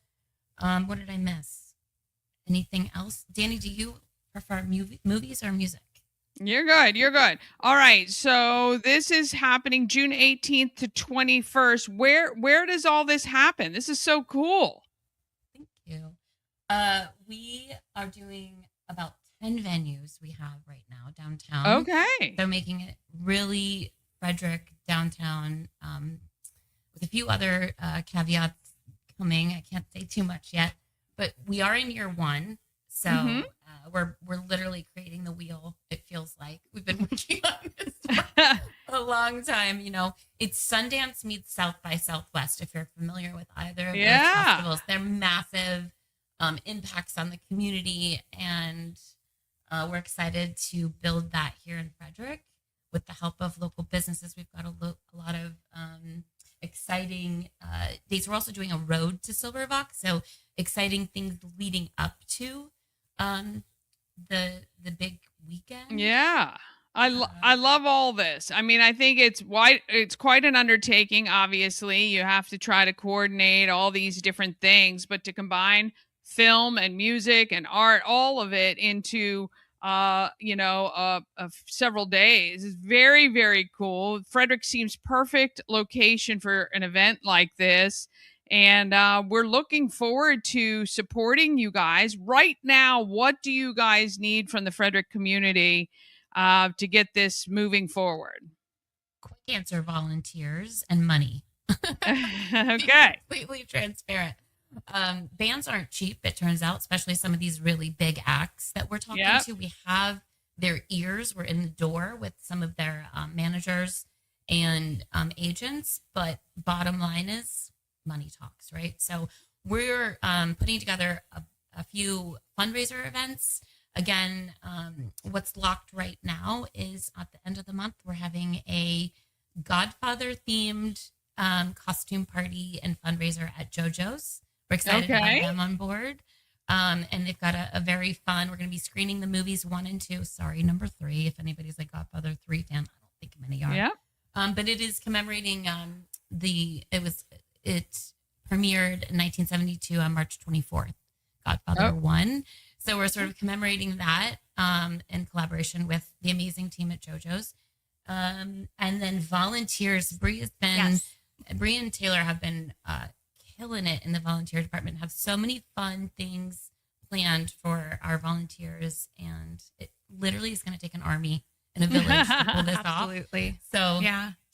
What did I miss? Anything else? Dani, do you prefer movies or music? You're good. All right. So this is happening June 18th to 21st. Where does all this happen? This is so cool. Thank you. We are doing about 10 venues we have right now downtown. Okay. So making it really Frederick downtown, with a few other caveats coming. I can't say too much yet, but we are in year one. So we're literally creating the wheel. It feels like we've been working on this for a long time. You know, it's Sundance meets South by Southwest. If you're familiar with either of those festivals, they're massive impacts on the community. And we're excited to build that here in Frederick with the help of local businesses. We've got a lot of exciting dates. We're also doing a road to Silver Fox, so exciting things leading up to the big weekend. Yeah. I love all this. I mean, I think it's quite an undertaking. Obviously, you have to try to coordinate all these different things, but to combine film and music and art, all of it into several days is very, very cool. Frederick seems perfect location for an event like this. And we're looking forward to supporting you guys. Right now, what do you guys need from the Frederick community to get this moving forward? Quick answer: volunteers and money. Okay. Completely transparent. Bands aren't cheap, it turns out, especially some of these really big acts that we're talking to. We have their ears. We're in the door with some of their managers and agents. But bottom line is money talks, right? So we're putting together a few fundraiser events. Again, what's locked right now is at the end of the month, we're having a Godfather themed costume party and fundraiser at JoJo's. We're excited to have them on board. And they've got a very fun, we're going to be screening the movies 1 and 2. Sorry, number 3. If anybody's like Godfather 3 fan, I don't think many are. Yeah. But it is commemorating it premiered in 1972 on March 24th, Godfather 1. So we're sort of commemorating that in collaboration with the amazing team at JoJo's. And then volunteers, Bree and Taylor have been killing it in the volunteer department, have so many fun things planned for our volunteers. And it literally is going to take an army and a village to pull this off. Absolutely. So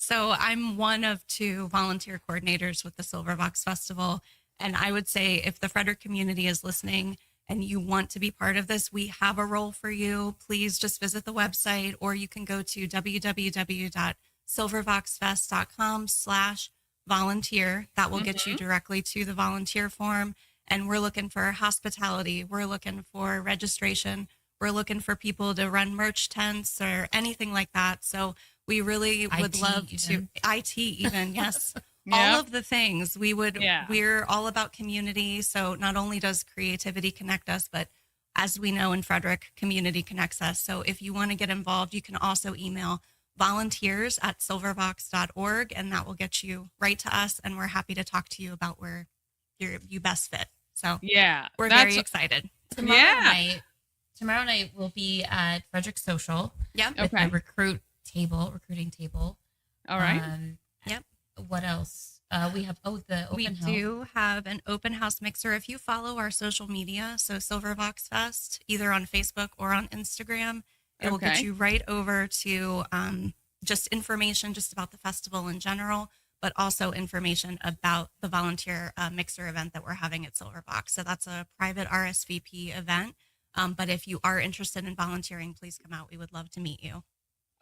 So I'm one of 2 volunteer coordinators with the Silver Box Festival. And I would say if the Frederick community is listening and you want to be part of this, we have a role for you. Please just visit the website, or you can go to www.silverboxfest.com/volunteer. That will get you directly to the volunteer form. And we're looking for hospitality. We're looking for registration. We're looking for people to run merch tents or anything like that. So we really would love to IT even, yes. All of the things we're all about community. So not only does creativity connect us, but as we know in Frederick, community connects us. So if you want to get involved, you can also email volunteers@silverbox.org, and that will get you right to us. And we're happy to talk to you about where you best fit. So we're very excited. Tomorrow night we'll be at Frederick Social. Yep. With the recruiting table. All right. Yep. What else? We have the open house. We do have an open house mixer. If you follow our social media, so Silverbox Fest, either on Facebook or on Instagram, it will get you right over to just information just about the festival in general, but also information about the volunteer mixer event that we're having at Silverbox. So that's a private RSVP event. But if you are interested in volunteering, please come out. We would love to meet you.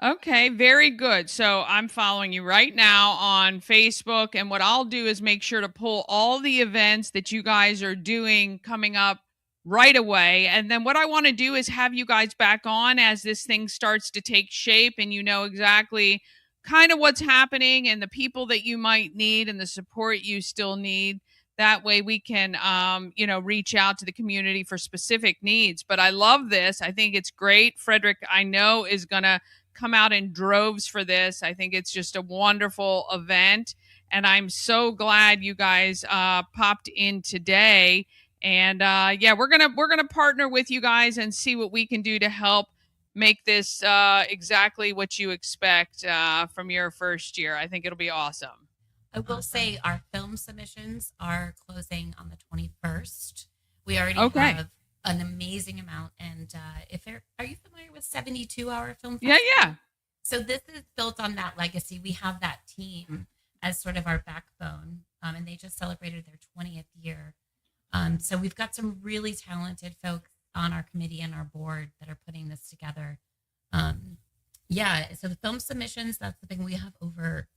Okay, very good. So I'm following you right now on Facebook, and what I'll do is make sure to pull all the events that you guys are doing coming up right away. And then what I want to do is have you guys back on as this thing starts to take shape and you know exactly kind of what's happening and the people that you might need and the support you still need. That way we can, reach out to the community for specific needs. But I love this. I think it's great. Frederick, I know, is going to come out in droves for this. I think it's just a wonderful event. And I'm so glad you guys popped in today. And we're gonna partner with you guys and see what we can do to help make this exactly what you expect from your first year. I think it'll be awesome. I will say our film submissions are closing on the 21st. We already have an amazing amount. And are you familiar with 72-hour film festival? Yeah. So this is built on that legacy. We have that team as sort of our backbone. And they just celebrated their 20th year. So we've got some really talented folks on our committee and our board that are putting this together. So the film submissions, that's the thing. We have over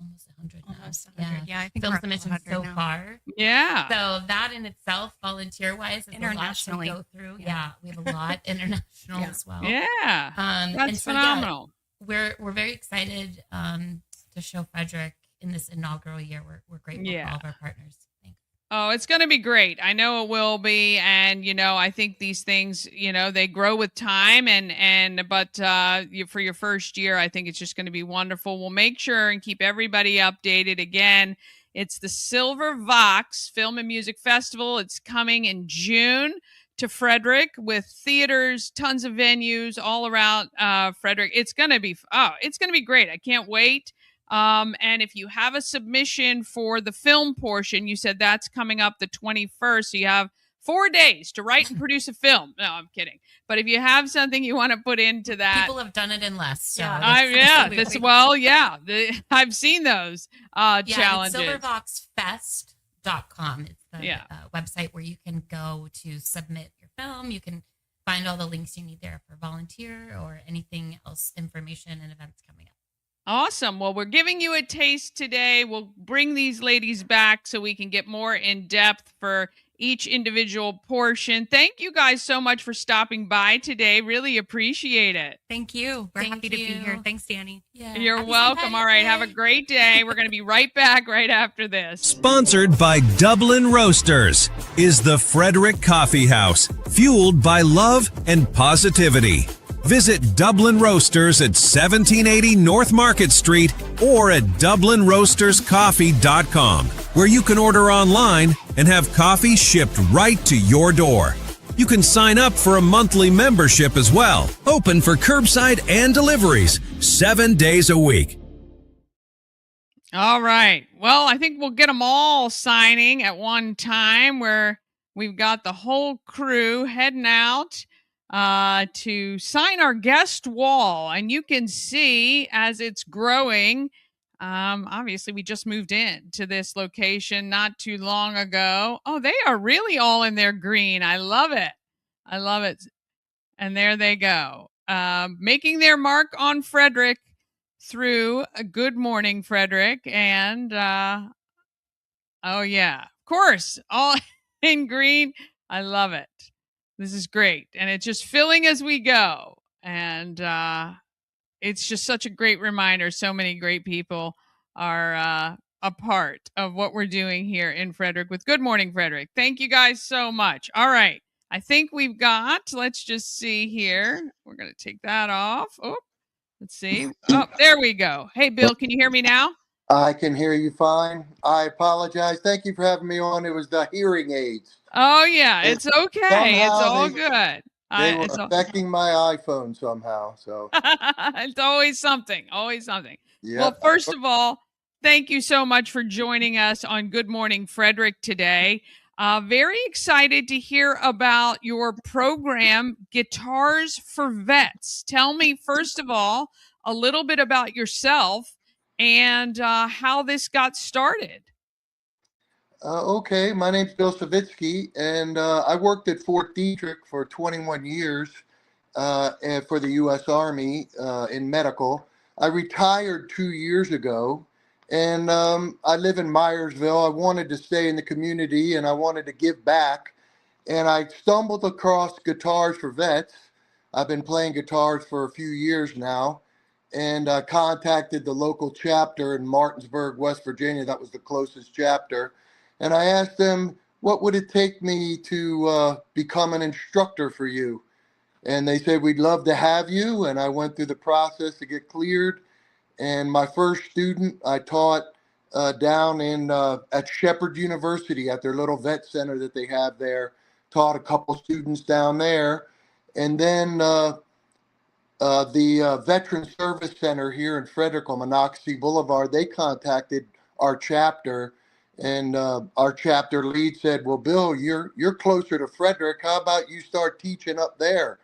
almost 100 now. Almost 100. Yeah, I think film we're up to submissions 100 so now. far. Yeah. So that in itself, volunteer-wise, is internationally a lot to go through. Yeah, we have a lot international as well. Yeah, that's phenomenal. We're very excited to show Frederick in this inaugural year. We're grateful for all of our partners. Thanks. Oh, it's going to be great. I know it will be. And, I think these things, they grow with time but for your first year, I think it's just going to be wonderful. We'll make sure and keep everybody updated. Again, it's the Silver Vox Film and Music Festival. It's coming in June to Frederick with theaters, tons of venues all around Frederick. It's going to be great. I can't wait. And if you have a submission for the film portion, you said that's coming up the 21st. So you have 4 days to write and produce a film. No, I'm kidding. But if you have something you want to put into that, people have done it in less. So I've seen those challenges. Silverboxfest.com. It's the website where you can go to submit your film. You can find all the links you need there for volunteer or anything else, information and events coming up. Awesome. Well, we're giving you a taste today. We'll bring these ladies back so we can get more in depth for each individual portion. Thank you guys so much for stopping by today. Really appreciate it. Thank you. We're happy to be here. Thanks, Dani. Yeah. You're welcome. All right. Have a great day. We're going to be right back right after this. Sponsored by Dublin Roasters is the Frederick Coffee House, fueled by love and positivity. Visit Dublin Roasters at 1780 North Market Street or at DublinRoastersCoffee.com, where you can order online and have coffee shipped right to your door. You can sign up for a monthly membership as well, open for curbside and deliveries 7 days a week. All right. Well, I think we'll get them all signing at one time where we've got the whole crew heading out. to sign our guest wall. And you can see as it's growing, obviously we just moved in to this location not too long ago. Oh, they are really all in their green. I love it. I love it. And there they go, making their mark on Frederick through a Good Morning Frederick. And oh, yeah, of course, all in green. I love it. This is great. And it's just filling as we go. And it's just such a great reminder. So many great people are a part of what we're doing here in Frederick with Good Morning Frederick. Thank you guys so much. All right. I think we've got, let's just see here. We're going to take that off. Oh, let's see. Oh, there we go. Hey, Bill, can you hear me now? I can hear you fine. I apologize. Thank you for having me on. It was the hearing aids. Oh, yeah. It's okay. It's all good. They were affecting my iPhone somehow. So it's always something. Always something. yeah. Well, first of all, thank you so much for joining us on Good Morning Frederick today. Very excited to hear about your program, Guitars for Vets. Tell me, first of all, a little bit about yourself and how this got started. Okay, my name's Bill Sovitsky, and I worked at Fort Detrick for 21 years and for the U.S. Army in medical. I retired 2 years ago, and I live in Myersville. I wanted to stay in the community, and I wanted to give back. And I stumbled across Guitars for Vets. I've been playing guitars for a few years now, and I contacted the local chapter in Martinsburg, West Virginia. That was the closest chapter. And I asked them, what would it take me to become an instructor for you? And they said, we'd love to have you. And I went through the process to get cleared. And my first student I taught down in at Shepherd University at their little vet center that they have there. Taught a couple students down there. And then the Veteran Service Center here in Frederick on Monocacy Boulevard, they contacted our chapter. And our chapter lead said, well, Bill, you're closer to Frederick. How about you start teaching up there?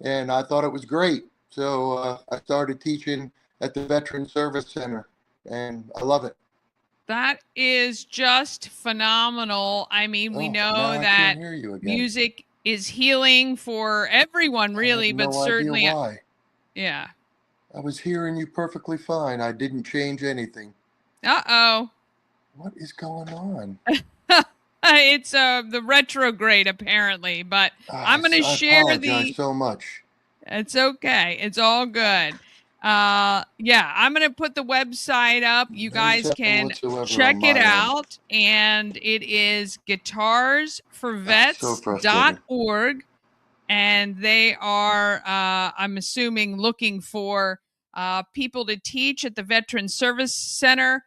And I thought it was great. So I started teaching at the Veteran Service Center, and I love it. That is just phenomenal. I mean, we know that music is healing for everyone, really, but certainly. Why. Yeah. I was hearing you perfectly fine. I didn't change anything. Uh-oh. What is going on? It's the retrograde apparently, but I'm going to share I apologize so much. It's okay. It's all good. Yeah, I'm going to put the website up. You guys can check it out, and it is guitarsforvets.org, and they are I'm assuming looking for people to teach at the Veteran Service Center.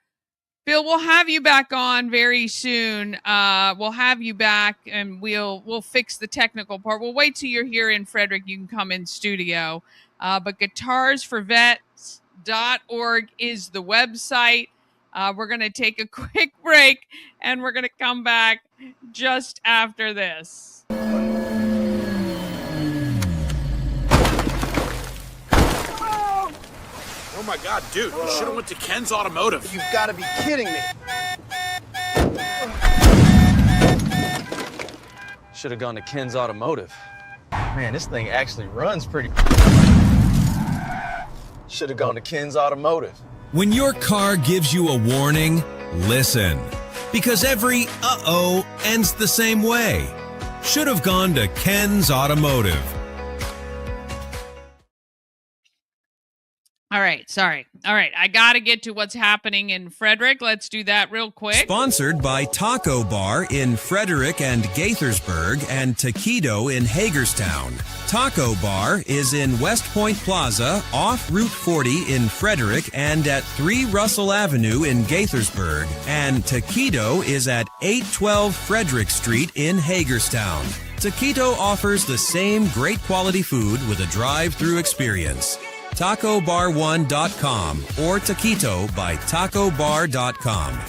Bill, we'll have you back on very soon. We'll have you back, and we'll fix the technical part. We'll wait till you're here in Frederick. You can come in studio. But guitarsforvets.org is the website. We're going to take a quick break, and we're going to come back just after this. Oh my God, dude, you should have went to Ken's Automotive. You've got to be kidding me. Should have gone to Ken's Automotive. Man, this thing actually runs pretty. Should have gone to Ken's Automotive. When your car gives you a warning, listen. Because every uh-oh ends the same way. Should have gone to Ken's Automotive. All right, sorry. All right, I got to get to what's happening in Frederick. Let's do that real quick. Sponsored by Taco Bar in Frederick and Gaithersburg and Taquito in Hagerstown. Taco Bar is in West Point Plaza, off Route 40 in Frederick and at 3 Russell Avenue in Gaithersburg. And Taquito is at 812 Frederick Street in Hagerstown. Taquito offers the same great quality food with a drive-through experience. TacoBar1.com or Taquito by TacoBar.com.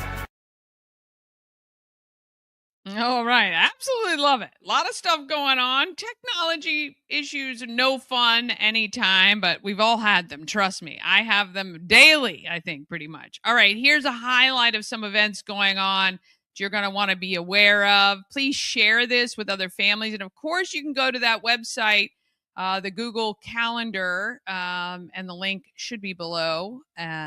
All right. Absolutely really love it. A lot of stuff going on. Technology issues are no fun anytime, but we've all had them. Trust me. I have them daily, I think, pretty much. All right, here's a highlight of some events going on that you're going to want to be aware of. Please share this with other families. And of course, you can go to that website, the Google Calendar, and the link should be below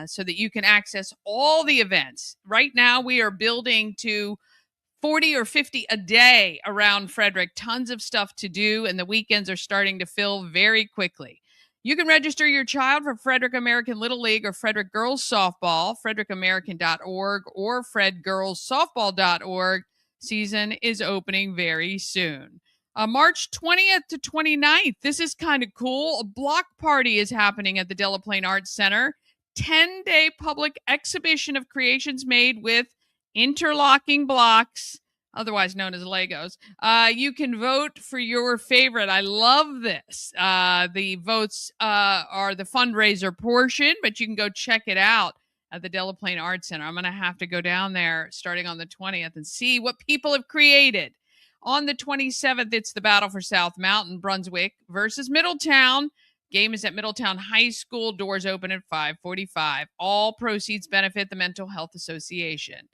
so that you can access all the events. Right now, we are building to 40 or 50 a day around Frederick. Tons of stuff to do, and the weekends are starting to fill very quickly. You can register your child for Frederick American Little League or Frederick Girls Softball, frederickAmerican.org or fredgirlssoftball.org. Season is opening very soon. March 20th to 29th, this is kind of cool. A block party is happening at the Delaplane Arts Center. 10-day public exhibition of creations made with interlocking blocks, otherwise known as Legos. You can vote for your favorite. I love this. The votes are the fundraiser portion, but you can go check it out at the Delaplane Arts Center. I'm going to have to go down there starting on the 20th and see what people have created. On the 27th, it's the Battle for South Mountain, Brunswick versus Middletown. Game is at Middletown High School. Doors open at 5:45. All proceeds benefit the Mental Health Association.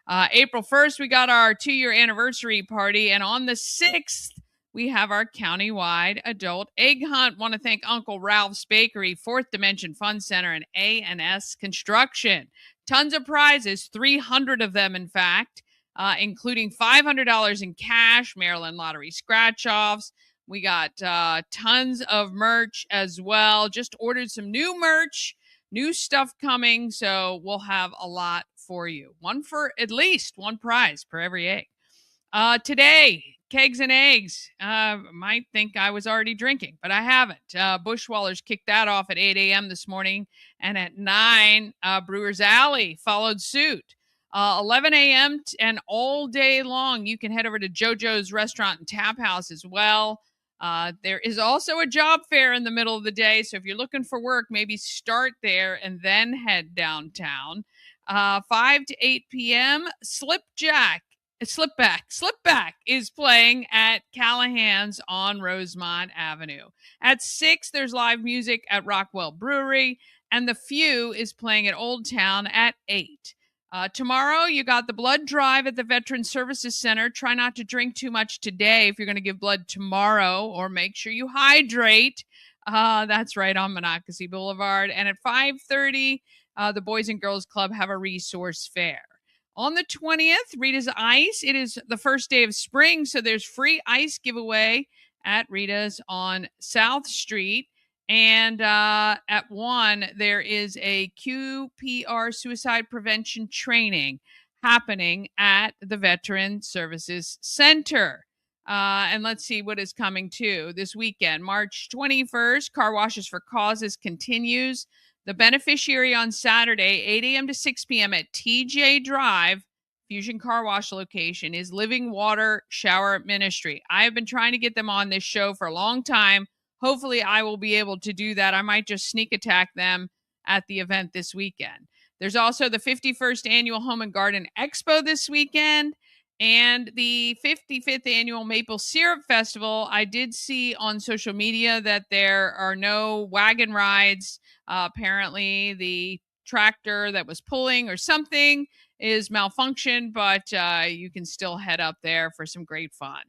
April 1st, we got our 2-year anniversary party. And on the 6th, we have our countywide adult egg hunt. Want to thank Uncle Ralph's Bakery, Fourth Dimension Fun Center, and A&S Construction. Tons of prizes, 300 of them, in fact, including $500 in cash, Maryland Lottery scratch-offs. We got tons of merch as well. Just ordered some new merch, new stuff coming, so we'll have a lot for you. One for at least one prize per every egg. Today, kegs and eggs. Might think I was already drinking, but I haven't. Bushwallers kicked that off at 8 a.m. this morning, and at 9, Brewers Alley followed suit. 11 a.m. and all day long, you can head over to JoJo's Restaurant and Tap House as well. There is also a job fair in the middle of the day, so if you're looking for work, maybe start there and then head downtown. 5 to 8 p.m., Slipback is playing at Callahan's on Rosemont Avenue. At 6, there's live music at Rockwell Brewery, and The Few is playing at Old Town at 8. Tomorrow, you got the blood drive at the Veteran Services Center. Try not to drink too much today if you're going to give blood tomorrow, or make sure you hydrate. That's right, on Monocacy Boulevard. And at 5:30, the Boys and Girls Club have a resource fair. On the 20th, Rita's Ice. It is the first day of spring, so there's free ice giveaway at Rita's on South Street. And at 1, there is a QPR suicide prevention training happening at the Veteran Services Center. And let's see what is coming too this weekend. March 21st, Car Washes for Causes continues. The beneficiary on Saturday, 8 a.m. to 6 p.m. at TJ Drive, Fusion Car Wash location, is Living Water Shower Ministry. I have been trying to get them on this show for a long time. Hopefully, I will be able to do that. I might just sneak attack them at the event this weekend. There's also the 51st Annual Home and Garden Expo this weekend and the 55th Annual Maple Syrup Festival. I did see on social media that there are no wagon rides. Apparently, the tractor that was pulling or something is malfunctioned, but you can still head up there for some great fun.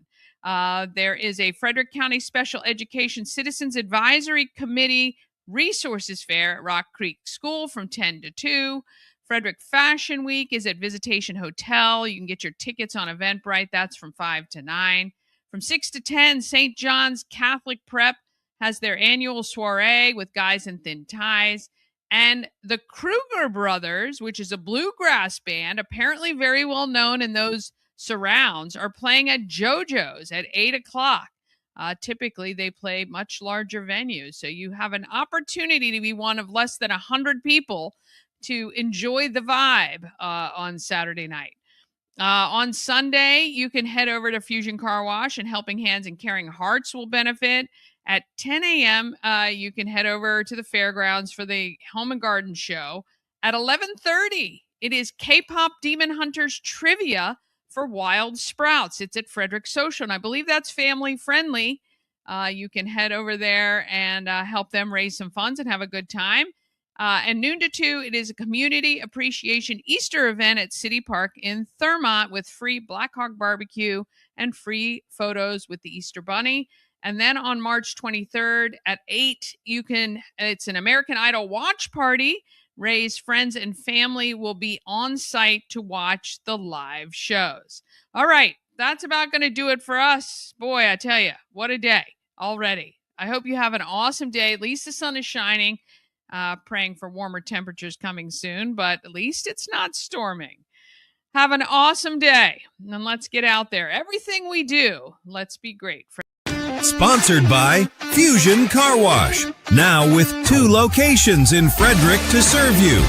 There is a Frederick County Special Education Citizens Advisory Committee Resources Fair at Rock Creek School from 10 to 2. Frederick Fashion Week is at Visitation Hotel. You can get your tickets on Eventbrite. That's from 5 to 9. From 6 to 10, St. John's Catholic Prep has their annual soiree with Guys in Thin Ties. And the Kruger Brothers, which is a bluegrass band, apparently very well known in those surrounds, are playing at JoJo's at 8 o'clock. Typically, they play much larger venues, so you have an opportunity to be one of less than 100 people to enjoy the vibe on Saturday night. On Sunday, you can head over to Fusion Car Wash, and Helping Hands and Caring Hearts will benefit. At 10 a.m., you can head over to the fairgrounds for the Home and Garden Show. At 11:30, it is K-Pop Demon Hunters Trivia for Wild Sprouts. It's at Frederick Social, and I believe that's family friendly. You can head over there and help them raise some funds and have a good time. And noon to 2, it is a community appreciation Easter event at City Park in Thurmont with free Black Hog barbecue and free photos with the Easter Bunny. And then on March 23rd at 8, it's an American Idol watch party. Ray's friends and family will be on site to watch the live shows. All right, that's about going to do it for us. Boy, I tell you, what a day already. I hope you have an awesome day. At least the sun is shining. Praying for warmer temperatures coming soon, but at least it's not storming. Have an awesome day, and let's get out there. Everything we do, let's be great. Sponsored by Fusion Car Wash. Now with 2 locations in Frederick to serve you.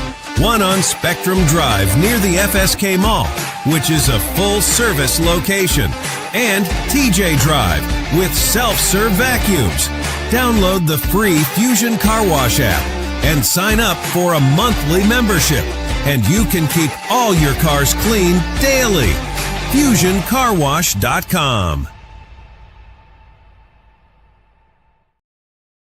One on Spectrum Drive near the FSK Mall, which is a full-service location. And TJ Drive with self-serve vacuums. Download the free Fusion Car Wash app and sign up for a monthly membership. And you can keep all your cars clean daily. FusionCarWash.com.